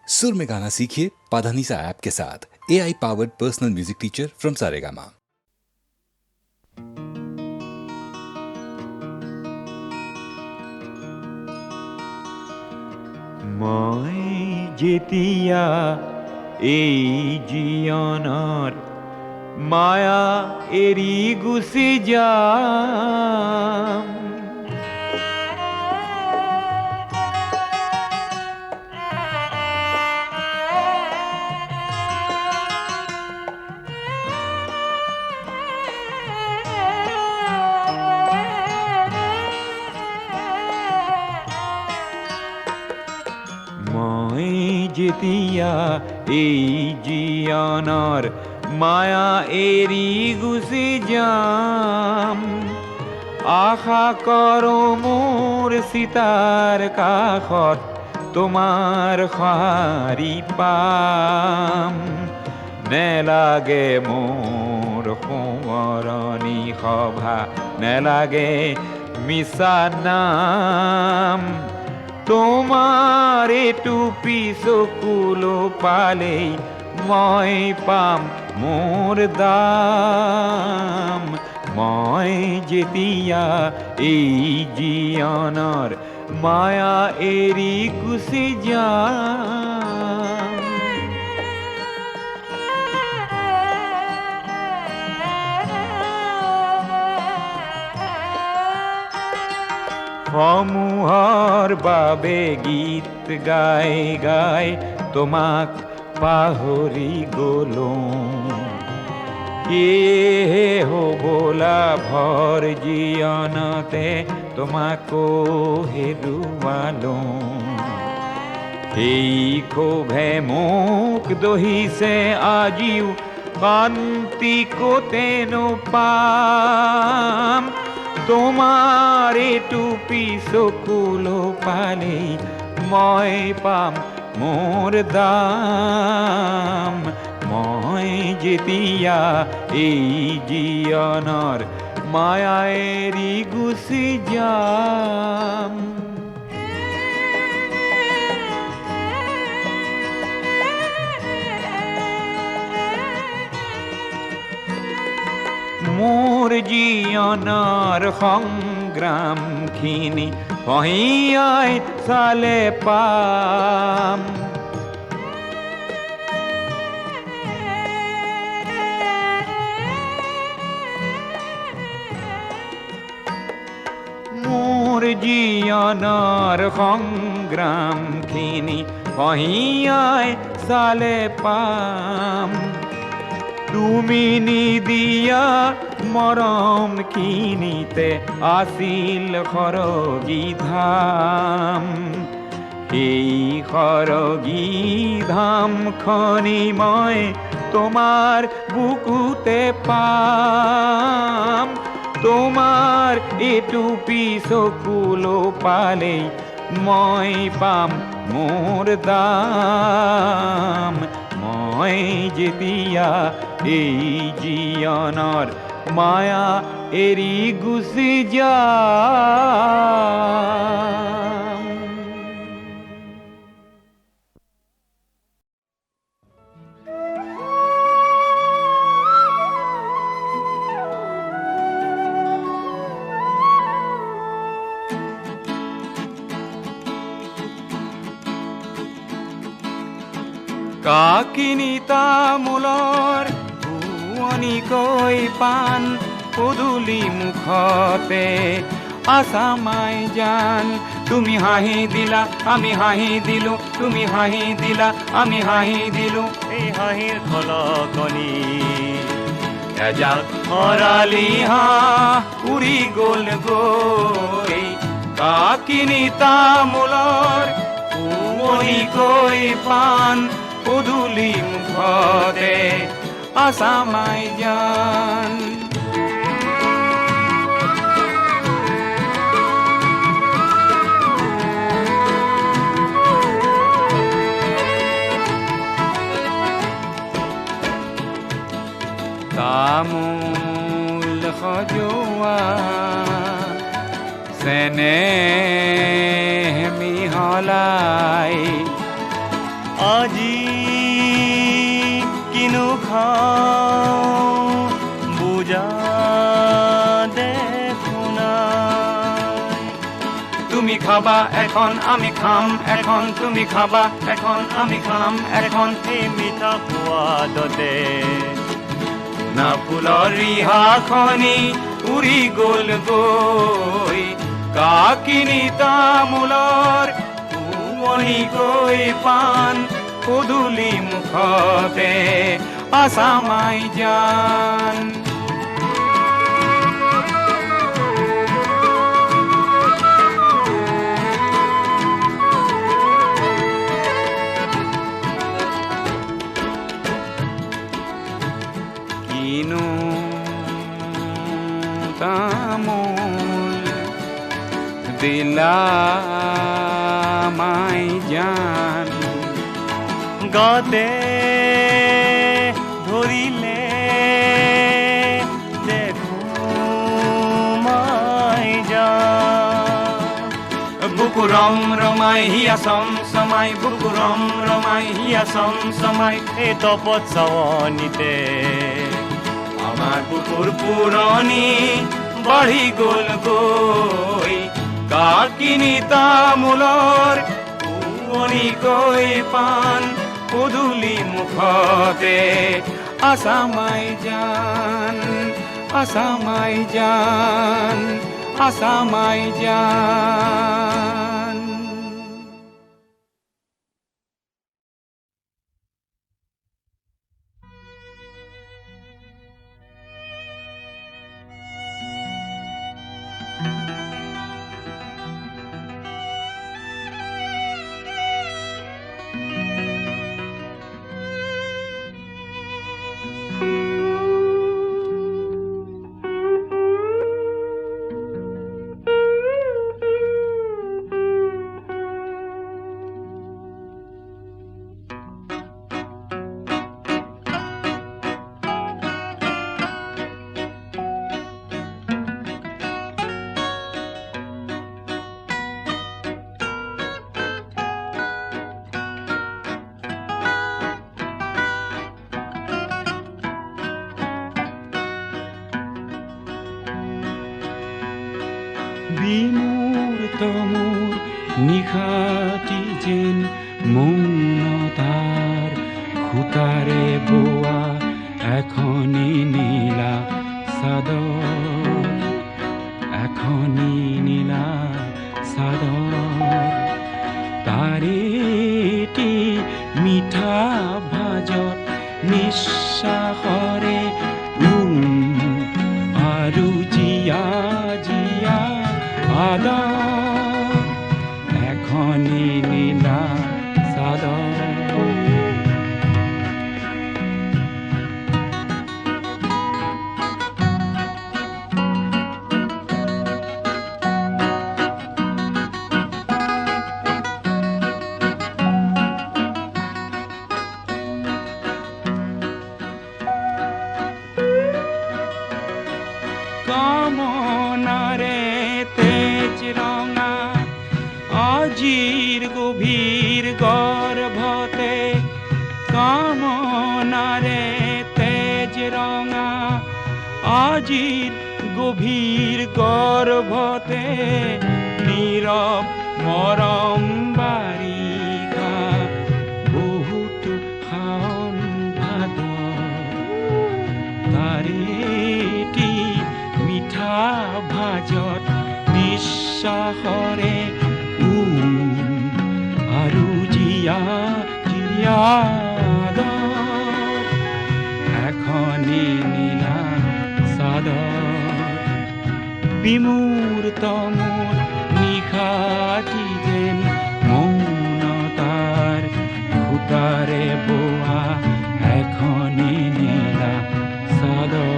सुर में गाना सीखिए पाधानीसा ऐप के साथ। AI powered personal music teacher from Saregama. মই যেতিয়া এই জীৱনৰ মায়া এৰি গুচি যাম, মই যেতিয়া এই জীৱনৰ মায়া এৰি গুচি যাম, আশা কৰোঁ মোৰ চিতাৰ কাষত তোমাৰ সঁহাৰি পাম। নেলাগে মোৰ সোঁৱৰণি সভা, নেলাগে মিছা নাম, তোমাৰ এইটো চকুলো পালেই মই পাম মোৰ দাম। মই যেতিয়া এই জীৱনৰ মায়া এৰি গুচি যাম, সমূহৰ বাবে গীত গাই গাই তোমাক পাহৰি গলো, সেয়েহে হ'বলা ভৰ জীৱনতে তোমাকো হেৰুৱালো। সেই ক্ষোভে মোক দহিছে আজিও, শান্তি ক'তেনো পাম, তোমাৰ এইটো চকুলো পালেই মই পাম মোৰ দাম। মই যেতিয়া এই জীৱনৰ মায়া এৰি গুচি যাম, মোৰ জীৱনৰ সংগ্ৰামখিনি পহিয়াই চালে পাম, মোৰ জীৱনৰ সংগ্ৰামখিনি পহিয়াই চালে পাম। তুমি নিদিয়া মৰমখিনিতে আছিল সৰগী ধাম, এই সৰগী ধামখনি মই তোমাৰ বুকুতে পাম। তোমাৰ এইটো চকুলো পালেই মই পাম মোৰ দাম। মই যেতিয়া এই জীৱনৰ মায়া এৰি গুচি যাম। কাকিনি তামোলৰ শুৱনিকৈ পাণ পদূলি মুখতে আছামাই জান, তুমি হাঁহি দিলা আমি হাঁহি দিলো, তুমি হাঁহি দিলা আমি হাঁহি দিলো, এই হাঁহিৰ খলকনি এজাক হৰালি হাঁহ উৰি গ'ল গৈ। কাকিনি তামোলৰ শুৱনিকৈ পাণ পদূলি মুখতে আছামাই জান, তামোল সজোৱা চেনেহ মিহলাই আজি কিনো খাওঁ বুজা দেখো নাই। তুমি খাবা এখন আমি খাম এখন, তুমি খাবা এখন আমি খাম এখন। এই মিঠা সোৱাদতে না ফুলৰ ৰিহাখনি উৰি গ'ল গৈ, কাকিনি তামোলৰ শুৱনি গৈ পাণ পদূলি মুখতে আছামাই জান। কিনো তামোল দিলা মাই জান, গাতে ধৰিলে দেখো মাই যান। বুকু ৰম ৰমাই হিয়া চম চমাই, বুকু ৰম ৰমাই হিয়া চম চমাই। এই তপত চাৱনিতে আমাৰ বুকুৰ পুৰণি বাঢ়ি গ'ল গৈ, কাকিনি তামোলৰ শুৱনি গৈ পাণ পদূলি মুখতে আছামাই জান, আছামাই জান, আছামাই জান। বিমূৰ্ত মোৰ নিশাটি যেন মৌনতাৰ খুটাৰে বোৱা এখনি নীলা চাদৰ, এখনি নীলা চাদৰ। তাৰেটি মিঠা ভাজত নিশ্বাসৰে আৰু জীয়া জীয়া আদৰ, এখনি নীলা চাদৰ। কামনাৰে তেজ ৰঙা আজিৰ গভীৰ গৰ্ভতে, কামনাৰে তেজ ৰঙা আজিৰ গভীৰ গৰ্ভতে, নীৰৱ মৰম বাৰিষা বহুতো শাওণ ভাদ, তাৰেটি মিঠা ভাজত নিশ্বাসৰে আৰু জীয়া জীয়া আদৰ, এখনি নীলা চাদৰ। বিমূৰ্ত মোৰ নিশাটি যেন মৌনতাৰ খুটাৰে বোৱা এখনি নীলা চাদৰ।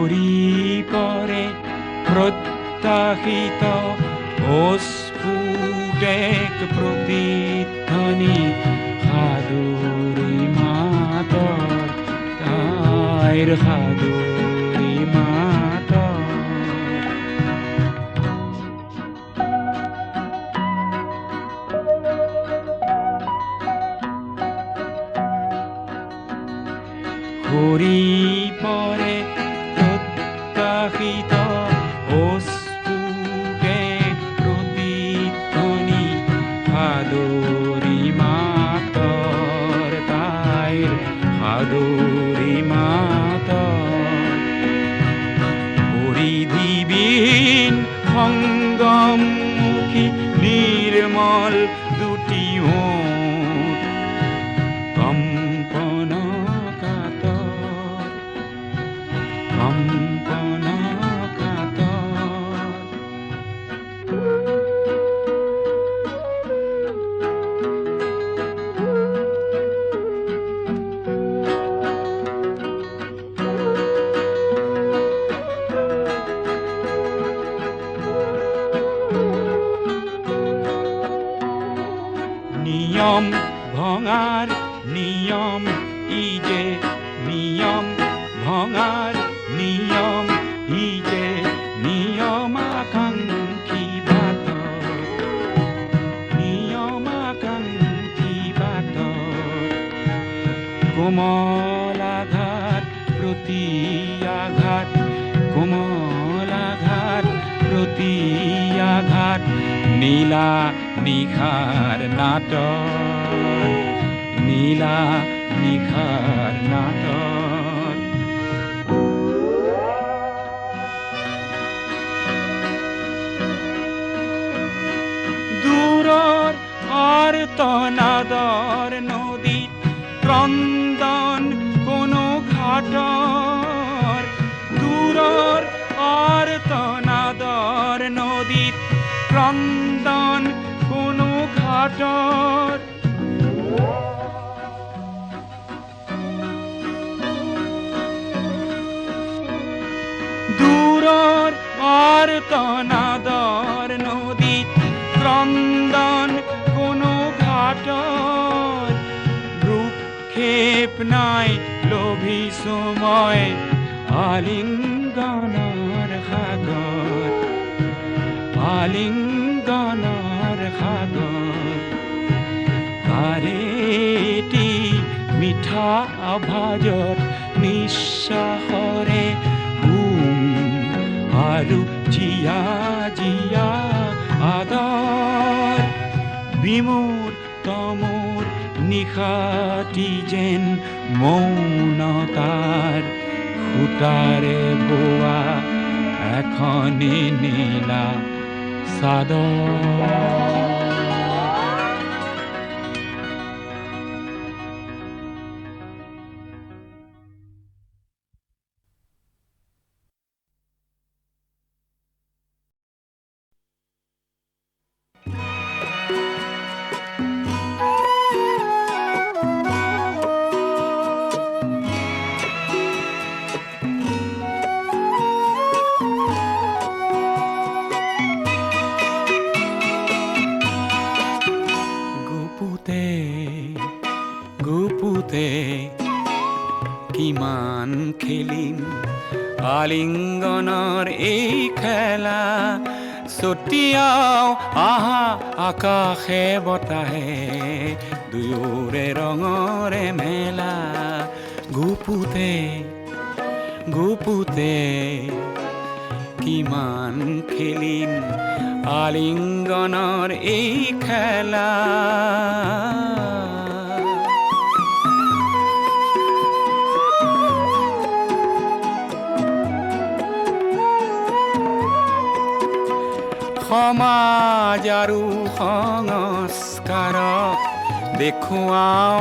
ঘূৰি পৰে প্ৰত্যাশিত অস্ফুট এক প্ৰতিধ্বনি সাদৰী মাতৰ তাইৰ সাদৰী মাতৰ ঘূৰি পৰে প্ৰত্যাশিত অস্ফুট এক প্ৰতিধ্বনি সাদৰী মাতৰ তাইৰ সাদৰী মাতৰ পৰিধিবিহীন সংগমমুখী নিৰ্মল দুটি ওঠ কম্পন নিয়ম ভঙাৰ নিয়ম ই যে নিয়ম ভঙাৰ নিয়ম ই যে নিয়মাকাংক্ষী বাটৰ নিয়মাকাংক্ষী বাটৰ কোমলাঘাত প্ৰতি আঘাত কোমলাঘাত প্ৰতি আঘাত নীলা নিশাৰ নাটৰ নীলা নিশাৰ নাটৰ দূৰৰ আৰ্তনাদৰ নদীত ক্ৰন্দন কোনো ঘাটৰ দূৰৰ আৰ্তনাদৰ নদীত ক্ৰন্দন কোনো ঘাটৰ দূৰৰ আৰ্তনাদৰ নদীত ক্ৰন্দন কোনো ঘাটৰ ভ্ৰূক্ষেপ নাই লভিছো মই আলিংগনৰ সাগৰ আলিংগনৰ সাগৰ তাৰেটি মিঠা আভাজত নিশ্বাসৰে আৰু জিয়া জিয়া আদৰ বিমূৰ তমূৰ নিশাটি যেন মৌনতাৰ সূতাৰে বোৱা এখনি নীলা চাদৰ গুপুতে কিমান খেলিম আলিংগনৰ এই খেলা ছটিয়াও আহা আকাশে বতাহে দুয়োৰে ৰঙৰে মেলা গুপুতে গুপুতে কিমান খেলিম আলিংগনৰ এই খেলা সমাজ আৰু সংস্কাৰক দেখুৱাও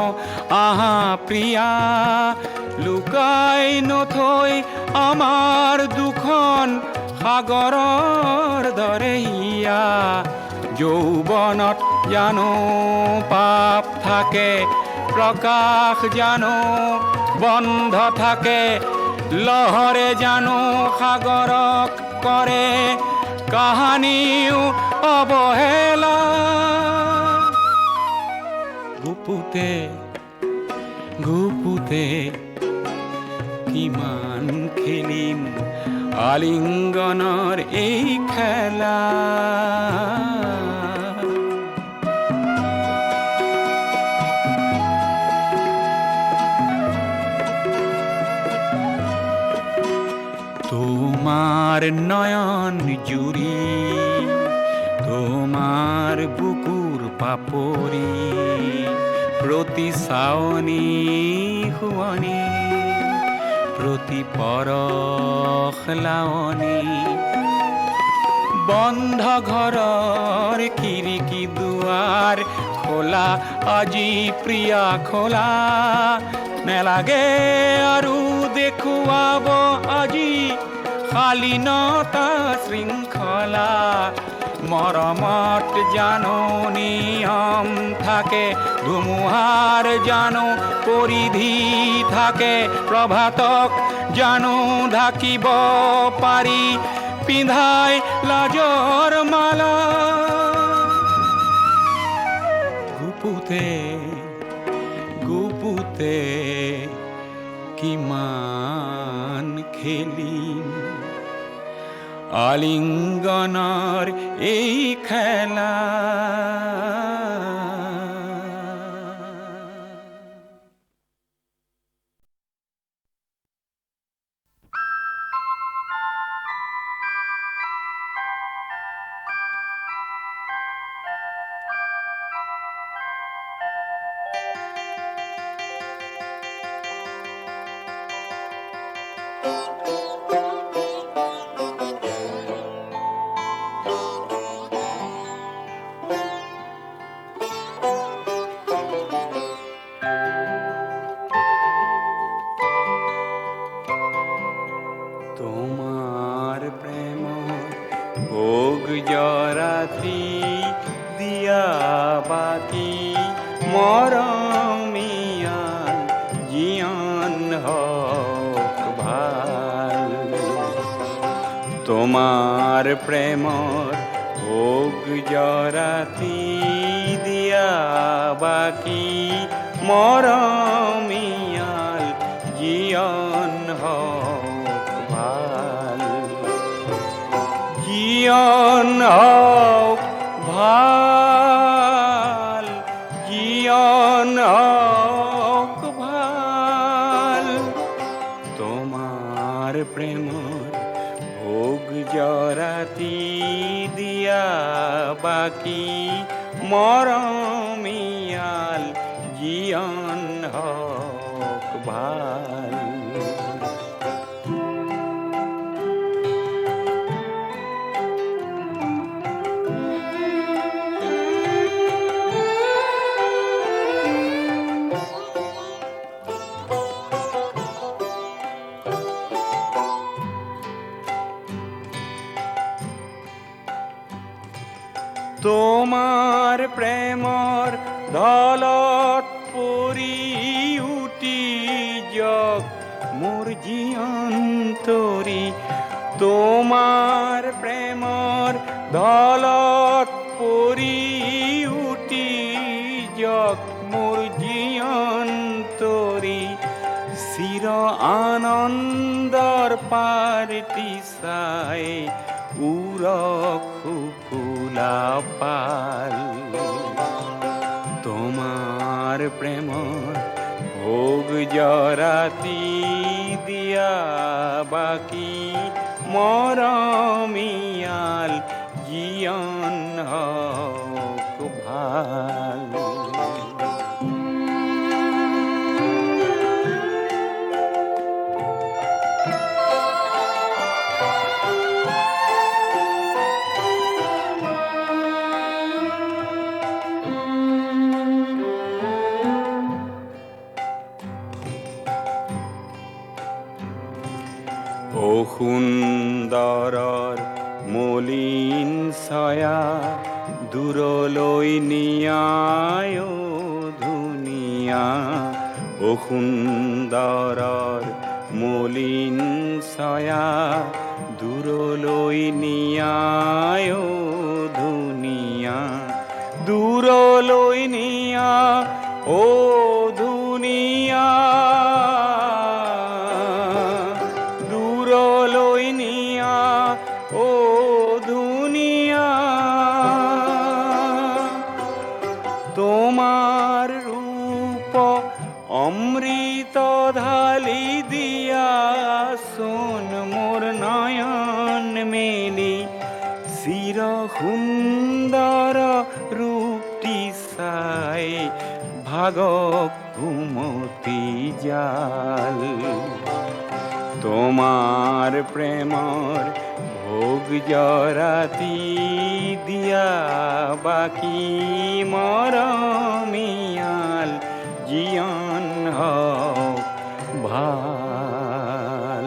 আহা প্ৰিয়া লুকাই নথৈ আমাৰ দুখন সাগৰৰ দৰে হিয়া যৌৱনত জানো পাপ থাকে প্ৰকাশ জানো বন্ধ থাকে লহৰে জানো সাগৰক কৰে কাহানিও অৱহেলা গুপুতে গুপুতে কিমান খেলিম আলিংগনৰ এই খেলা তোমাৰ নয়ন জুড়ি তোমাৰ বুকুৰ পাপড়ি প্ৰতি চাৱনি শুৱনি প্ৰতি পৰশ লাৱনি বন্ধ ঘৰৰ খিৰিকী দুৱাৰ খোলা আজি প্ৰিয়া খোলা নেলাগে আৰু দেখুৱাব আজি শালীনতা শৃংখলা মৰমত জানো নিয়ম থাকে ধুমুহাৰ জানো পৰিধি থাকে প্ৰভাতক জানো ঢাকিব পাৰি পিন্ধাই লাজৰ মালা গুপুতে গুপুতে কিমান খেলিম আলিংগনৰ এই খেলা তোমার প্রেম ভোগ জরাতি দিয়া বাতি মরমিয়ান জিয়ান হক ভাল তোমার প্রেমর ভোগ জরাতি দিয়া বাকি মরমিয়াল জিয়ন হক ভাল জিয়ন হক ভাল জিয়ন হক ভাল তোমার প্রেমর ভোগ জরাতি দিয়া বাকি মরমিয়াল জিয়ন হক ভাল তোমার প্রেমর দলত পরি উঠি জগ মোর জিয়ন্তরি তোমার প্রেমর দলত পরি উঠি জগ মোর জিয়ন্তরি চির আনন্দর পারতি চাই উরখুকুলা পাল তোমার প্রেমর ভোগ জরাতি দিয়া বাকি মরমিয়াল জিয়ন হক ভাল ও সুন্দৰৰ মলিন ছায়া দূৰলৈ নিয়ায় ধুনীয়া ও সুন্দৰৰ মলিন ছায়া দূৰলৈ নিয়াই ও ধুনীয়া দূৰলৈ নিয়া ও ধুনীয়া দূৰলৈ নিয়া ও ধুনীয়া তোমার রূপ অমৃত ঢালি দিয়া সোন মোর নয়ন মেলি চির সুন্দর রূপটি চাই ভাগক ঘুমতি জাল তোমার প্রেমর ভোগ জরাতি দিয়া বাকি মরমিয়াল জীয়ন হওক ভাল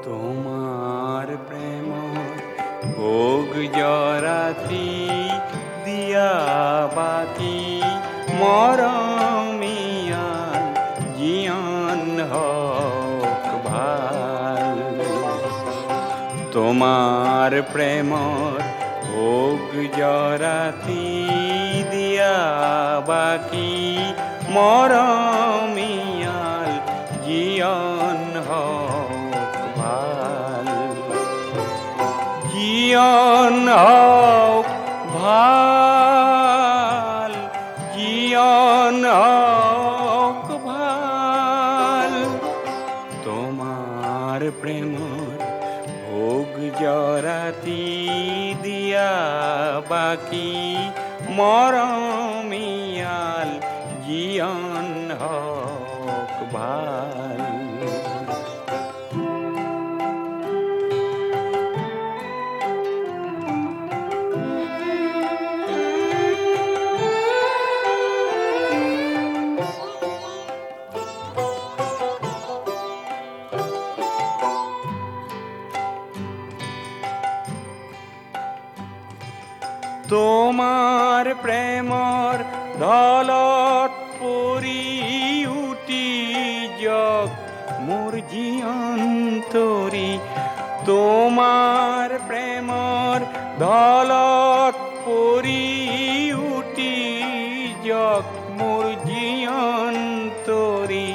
তোমার প্রেম ভোগ জরাতি দিয়া বাকি মরমিয়াল জীয়ন হক ভাল তোমার প্রেমর ভোগ জরাতি দিয়া বাকি মরমিয়াল জীয়ন হক ভাল জীয়ন হক ভাল জীয়ন হক ভাল তোমার প্রেমর ভোগ জরাতি দিয়া বাকি মরমিয়াল জীয়ন হক ভাল তোমার প্রেমর দলত পরি উটি জগ মোর জীয়ন্তরি তোমার প্রেমর দলত পরি উটি জগ মোর জীয়ন্তরি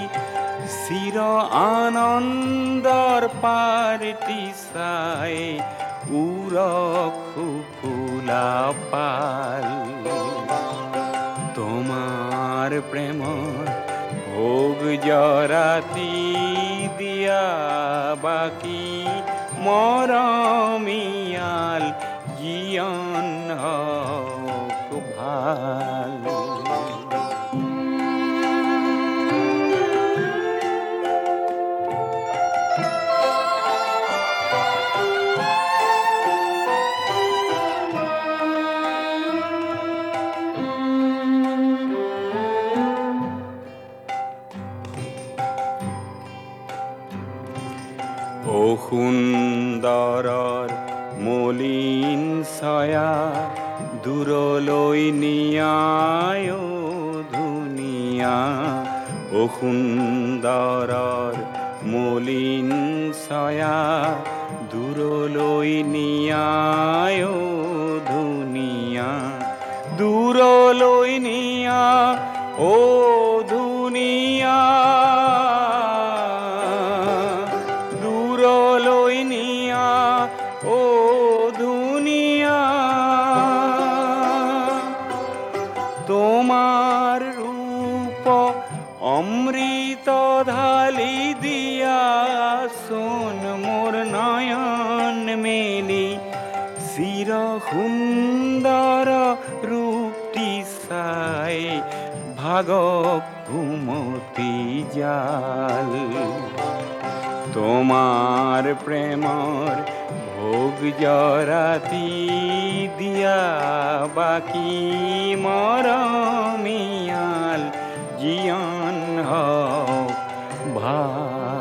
চির আনন্দর পারটি চাই উরক ফুলা পাল তোমার প্রেমর ভোগ জরাতি দিয়া বাকি মরমিয়াল জীয়ন হক ভাল ও সুন্দৰৰ মলিন ছায়া দূৰলৈ নিয়াই ও ধুনীয়া ও সুন্দৰৰ মলিন ছায়া দূৰলৈ নিয়াই ও ধুনীয়া দূৰলৈ নিয়া ও ধুনীয়া দূৰলৈ নিয়া ও ধুনীয়া তোমাৰ ৰূপ অমৃত ঢালি দিয়া সোন মোৰ নয়ন মেলি চিৰ সুন্দৰ ৰূপটি চাই ভাগক ঘুমতি জাল তোমার প্রেমর ভোগ জরাতি দিয়া বাকি মরমিয়াল জিয়ন হক ভাল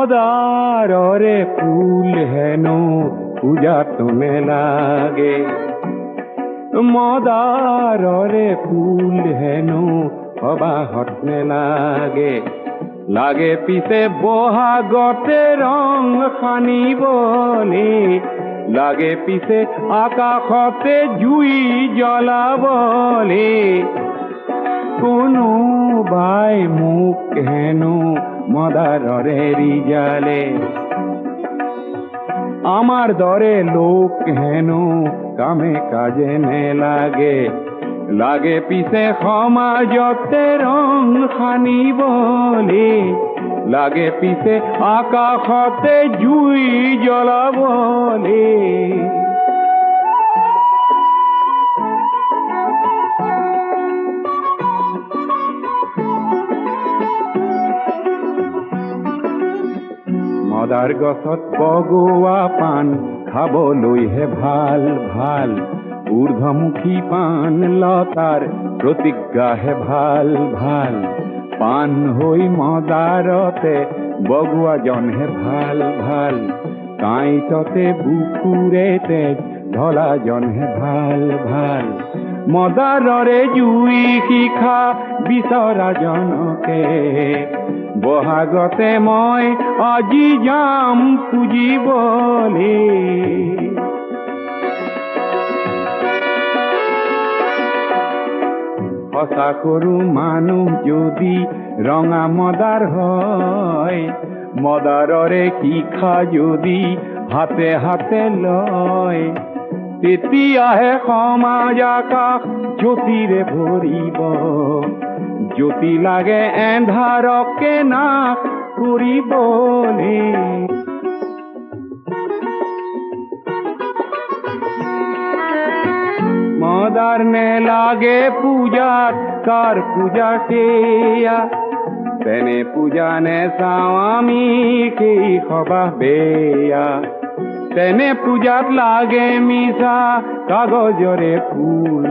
মদাররে ফুল হেন পূজা তোনে লাগে মদাররে ফুল হেন অবাহত নে লাগে লাগে পিছে বহাগতে রং সানিবলে লাগে পিছে আকাশতে জুই জ্বলাবলে কোনোবাই মোক হেনো মদাররে রিজালে আমার দরে লোক হেন কামে কাজে নে লাগে লাগে পিছে সমাজতে রং সানিবলে লাগে পিছে আকাশতে জুই জ্বলাবলে মদার গছত বগোৱা পাণ খাবলৈহে ভাল ভাল ঊৰ্ধ্বমুখী পাণ লতাৰ প্ৰতিজ্ঞাহে ভাল ভাল পাণ হৈ মদাৰতে বগোৱাজনহে ভাল ভাল কাঁইটতে বুকুৰে তেজ ঢলাজনহে ভাল ভাল মদাৰৰে জুই শিখা বিচৰাজনকে বহাগতে মই আজি যাম পুজিবলে সঁচা কৰো মানুহ যদি ৰঙা মদাৰ হয় মদাৰৰে শিখা যদি হাতে হাতে লয় তেতিয়াহে সমাজ আকাশ জ্যোতিৰে ভৰিব জ্যোতি লাগে এন্ধাৰকে নাশ কৰিবলে মদাৰ নে লাগে পূজাত কাৰ পূজা সেয়া তেনে পূজা নে চাওঁ আমি সেই সবাহ বেয়া তেনে পূজাত লাগে মিছা কাগজৰে ফুল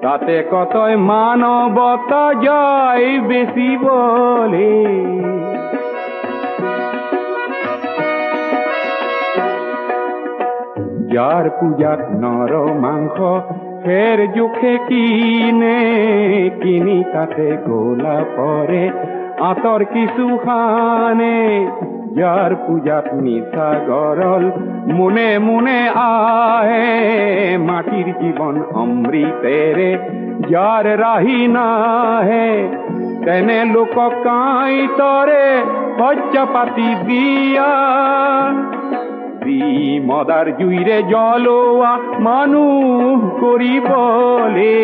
তাতে কতই মানৱতা যায় বেচিবলে যাৰ পূজাত নৰ মাংস ফেৰ জোখে কিনি তাতে গোলা পৰে আঁতৰ কিছু খানে যাৰ পূজাত মিছা গৰল মনে মনে আহে মাটিৰ জীৱন অমৃতেৰে যাৰ ৰাহি নাহে তেনে লোকক কাঁইটৰে শয্যা পাতি দিয়া দি মদাৰ জুইৰে জ্বলোৱা মানুহ কৰিবলে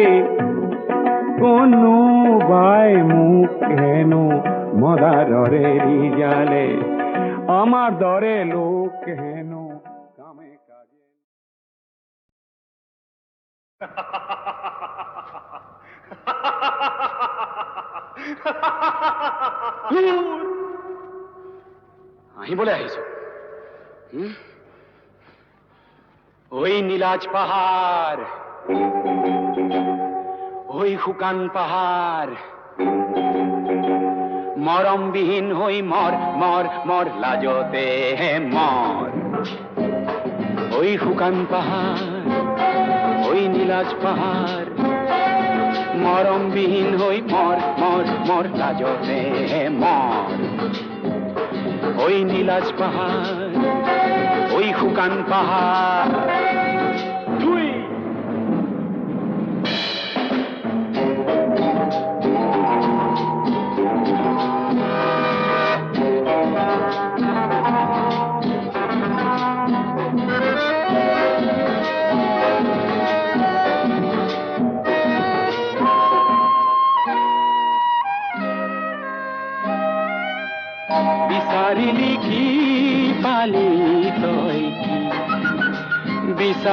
কোনোবাই মোক হেনো মদাৰৰে ৰিজালে আমার দরে লোক হেন কামে কাজে আহিবলৈ আহিছো ওই নীলাজ পাহাড় ওই শুকান পাহাড় মৰমবিহীন হৈ মৰ মৰ মৰ লাজতে হে মৰ ওই শুকান পাহাড় ওই নীলাজ পাহাড় মৰমবিহীন হৈ মৰ মৰ মৰ লাজতে হে মৰ ওই নীলাজ পাহাড় ওই শুকান পাহাড়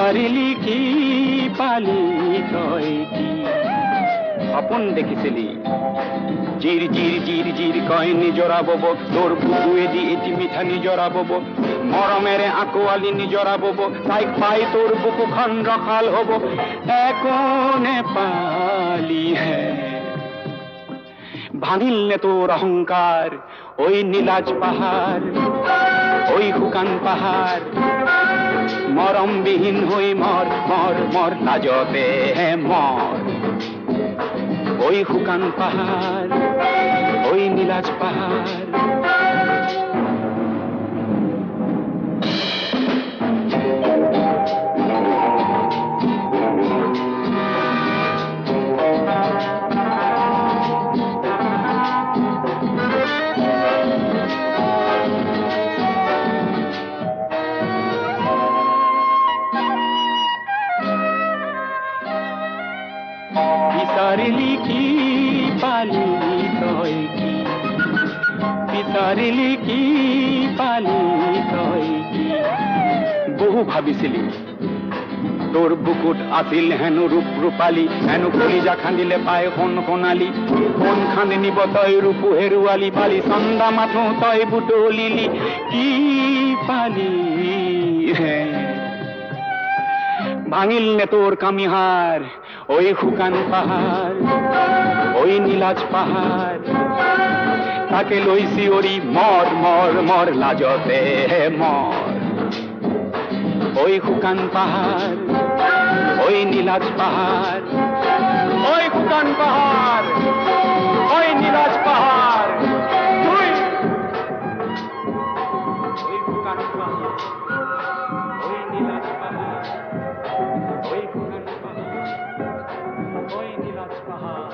বিচাৰিলি কি পালি তই কি সপোন দেখিছিলি জিৰ জিৰ জিৰ জিৰ কয় নিজৰা বব তোৰ বুকুৱেদি এটি মিঠা নিজৰা বব মৰমেৰে আকোৱালি নিজৰা বব তাইক পাই তোৰ বুকুখন ৰসাল হব একো নেপালি হে ভাঙিল নে তোৰ অহংকাৰ ওই নীলাজ পাহাৰ ওই শুকান পাহাৰ মৰমবিহীন হৈ মৰ মৰ মৰ লাজতে মৰ ওই শুকান পাহাৰ ওই নীলাজ পাহাৰ বিচাৰিলি কি পালি তই কি বিচাৰিলি কি পালি তই কি বহু ভাবিছিলি তোৰ বুকুত আছিল হেনো ৰূপ ৰূপালী হেনো কলিজা খান্দিলে পায় সোণ সোণালী সোণ খান্দি নিব তই ৰূপ হেৰুৱালি পালি চন্দা মাথো তই বুটলিলি কি পালি হে ভাঙিল নে তোৰ কামিহাৰ ওই শুকান পাহাৰ ওই নীলাজ পাহাৰ তাকে লৈ চিঞৰি মৰ মৰ মৰ লাজতে মৰ ওই শুকান পাহাৰ ওই নীলাজ পাহাৰ ওই শুকান পাহাৰ ওই নীলাজ পাহাৰ ওই শুকান পাহাৰ ওই নীলাজ পাহাৰ ওই শুকান পাহাৰ ওই নীলাজ পাহাড়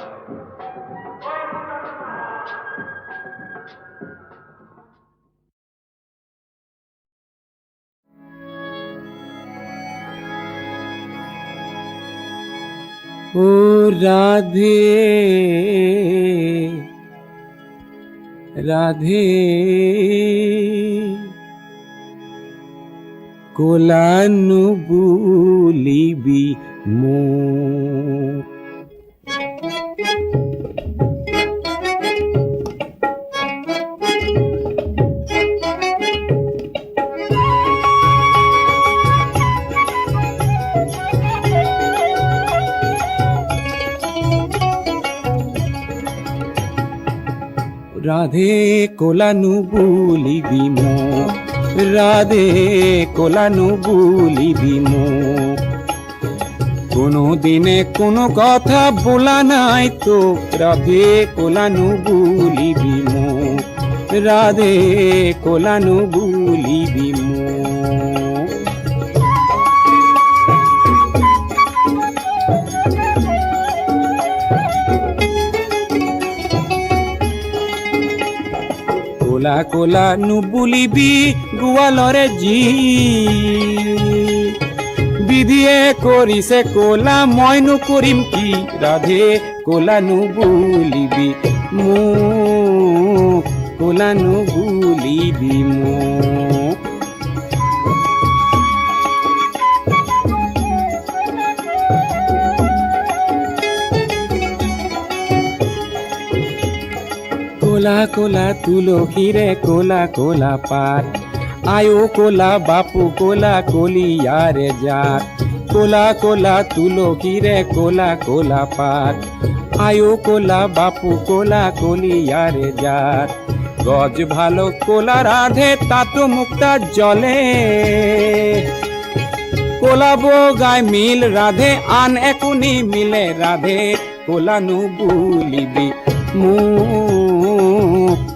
ও রাধে রাধে কোলানু বুলিবি মো রাধে কোলানু বুলিবি মো রাধে কোলানু বুলিবি মো কোনো দিনে কোনো কথা বলা নাই তো রাধে কোলানু বুলিবি মো রাধে কোলানু বুলিবি মো কোলা কোলা নু বুলিবি গুয়ালরে জি বিধিয়ে করিছে কোলা মইনু করিম কি রাধে কোলা নু বুলিবি মো কোলা নু বুলিবি মো কোলা কোলা তুলসী রে কোলা কোলা পাত আয়ো কোলা বাপু কোলা কলিয়ারে জাত কোলা কোলা তুলসী রে কোলা কোলা পাত আয়ো কোলা বাপু কোলা কলিয়ারে জাত গজ ভালো কোলা রাধে তাতো মুক্তা জলে কোলা বগায় মিল রাধে আন একুনি মিলে রাধে কোলা নু বুলিবি মো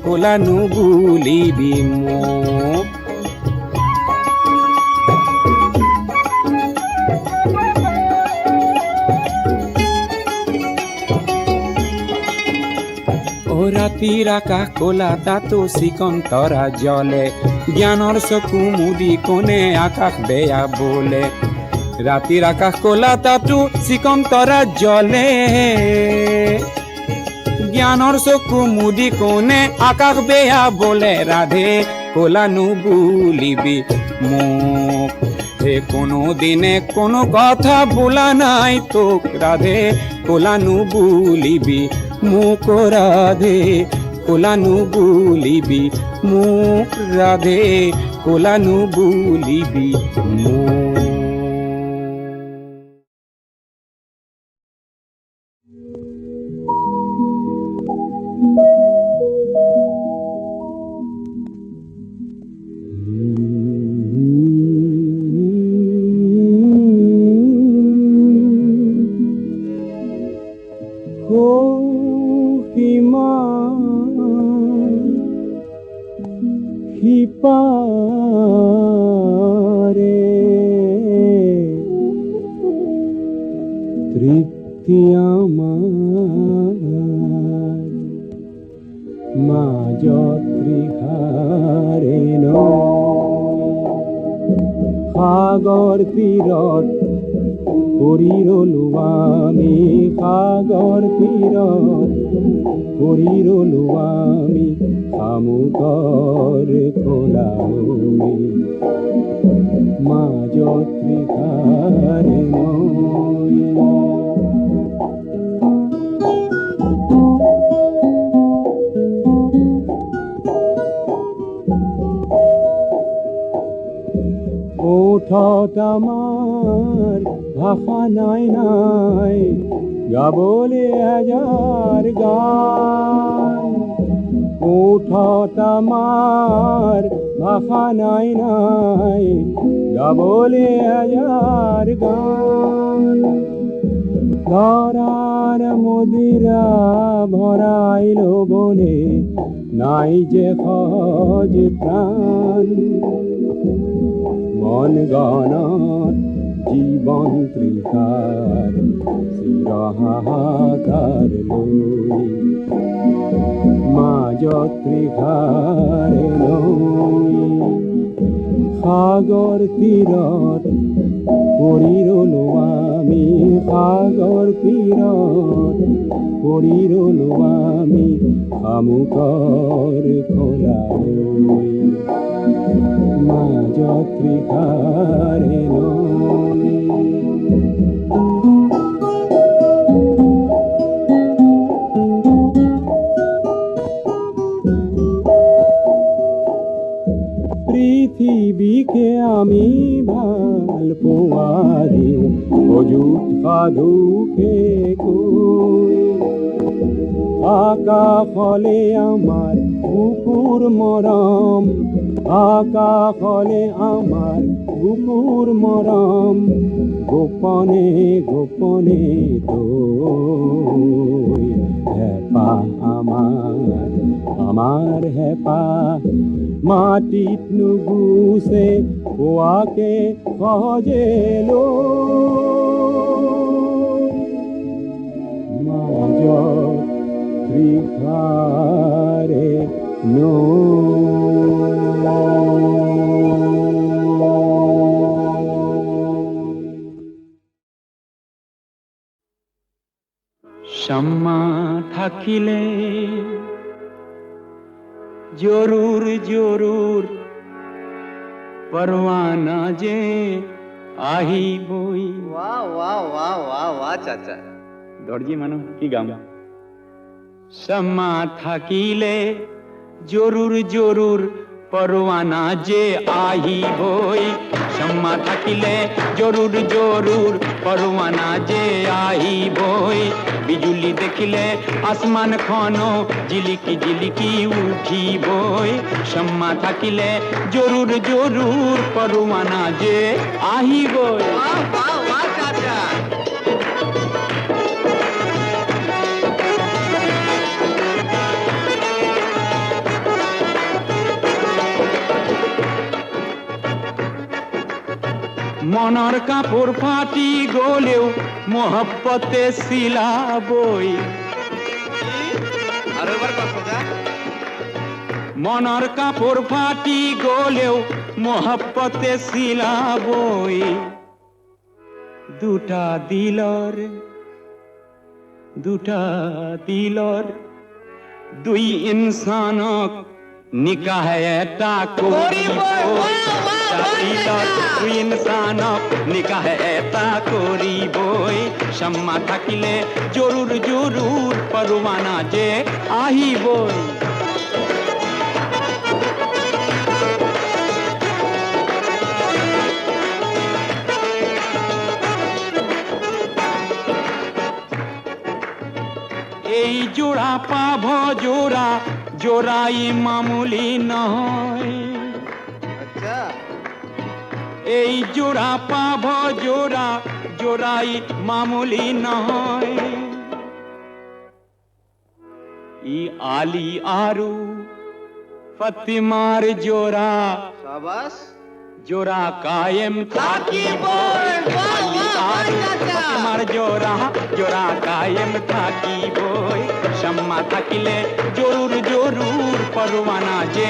কোলা নু বুলিবি মো ও রাতির আকাশ কোলা তাতো চিকন তৰা জলে জ্ঞানৰ চকু মুদি কোনে আকাশ বেয়া বোলে ৰাতিৰ আকাশ কোলা তাতো চিকন তৰা জলে জ্ঞানৰ চকু মুদি কোনে আকাশ বেয়া বোলে ৰাধে কোলা নু বুলিবি মোক হে কোনো দিনে কোনো কথা বলা নাই তো রাধে কোলানু বুলিবি মুখ রাধে কোলানু বুলিবি মুখ রাধে কোলানু বুলিবি মুখ। পারে তৃপ্তি আমার মা যত্রিহারে সাগর তীৰত কৰি ৰলো আমি সাগৰ তীৰত কৰি ৰলো আমি সামুকৰ খোলামি মা যত্ৰিকাৰে ওঠত আমাৰ ভাষা নাই নাই গাবলে হাজাৰ গান ওঠত আমাৰ ভাষা নাই নাই গাবলে হাজাৰ গান ধৰাৰ মদিৰা ভৰাই ল'বলে নাই যে সহজ প্ৰাণ মন গণত জীৱন ত্ৰিষাৰ চিৰহাহাকাৰ লৈ মাজত ত্ৰিষাৰে লৈ সাগৰ তীৰত কৰি ৰলো আমি সাগৰ তীৰত কৰি ৰলো আমি সামুকৰ খোলাই মাজত ত্ৰিষাৰে লৈ পৃথিৱীকে আমি ভাল পোৱা দিওঁ অযুত সাধুকে কৈ আকাশলে আমাৰ বুকুৰ মৰম আকাশলে আমাৰ বুকুৰ মৰম গোপনে গোপনে তৈ হেঁপাহ আমাৰ হেঁপাহ মাটিত নুগুচে পোৱাকে সহজে মাজত ত্ৰিষাৰে সম্মা থাকিলে জরুর জরুর পরওয়ানা যে আহিবই। वाह वाह वाह वाह वाह चाचा দর্জি মানুষ কি গাম সম্মা থাকিলে জরুর জরুর পরওয়ানা যে আহিবই সম্মা থাকিলে জরুর জরুর পরওয়ানা যে আহিবই বিজুলি দেখিলে আসমান খন জিলিকি জিলিকি উঠিবই সম্মা থাকিলে জরুর জরুর পরওয়ানা যে আহিবই। वाह वाह वाह चाचा মনৰ কাপোৰ ফাটি গলেও মোহব্বতে চিলাবই আৰো একবাৰ কথা যা মনৰ কাপোৰ ফাটি গলেও মোহব্বতে চিলাবই দুটা দিলৰ দুই ইনসানক নিকাহ এটা কৰিবই। তিলক কুইন সানক নিকাহ এটা কৰিবই সম্মা থাকিলে জৰুৰ জৰুৰ পৰৱানা যে আহিবই এই জোড়া পাভ জোড়া জোড়াই মামুলি নহয় अच्छा এই জোড়া পাভ জোড়া জোড়াই মামুলি নহয় ই আলী আৰু ফতিমাৰ জোড়া शाबाश জোড়া কায়েম থাকিবই আলী আৰু ফতিমাৰ জোড়া জোড়া কায়েম থাকিবই সম্মা থাকিলে জৰুৰ জৰুৰ পৰৱানা যে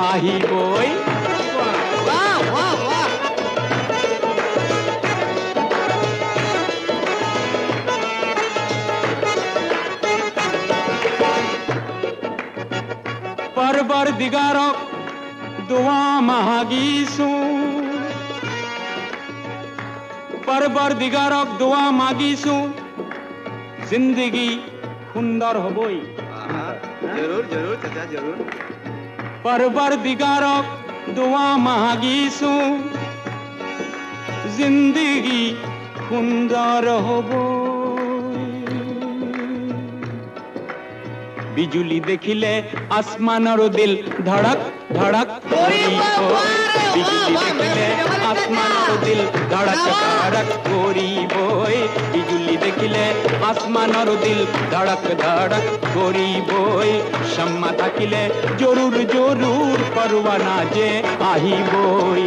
আহিবই वाह वाह वाह পৰৱৰদিগাৰক দুৱা মাগিছো পৰৱৰদিগাৰক দুৱা মাগিছো জিন্দগী সুন্দৰ হ'বই हाँ, जरूर जरूर चाचा जरूर পৰৱৰদিগাৰক দুৱা মাগিছো জিন্দগী সুন্দৰ হ'বই বিজুলি দেখিলে আসমানৰ দিল ধড়ক ধড়ক কৰিবই বিজুলি দেখিলে আসমানৰ দিল ধড়ক ধড়ক কৰিবই বিজুলি দেখিলে আসমানৰ দিল ধড়ক ধড়ক কৰিবই সম্মা থাকিলে জৰুৰ জৰুৰ পৰৱানা যে আহিবই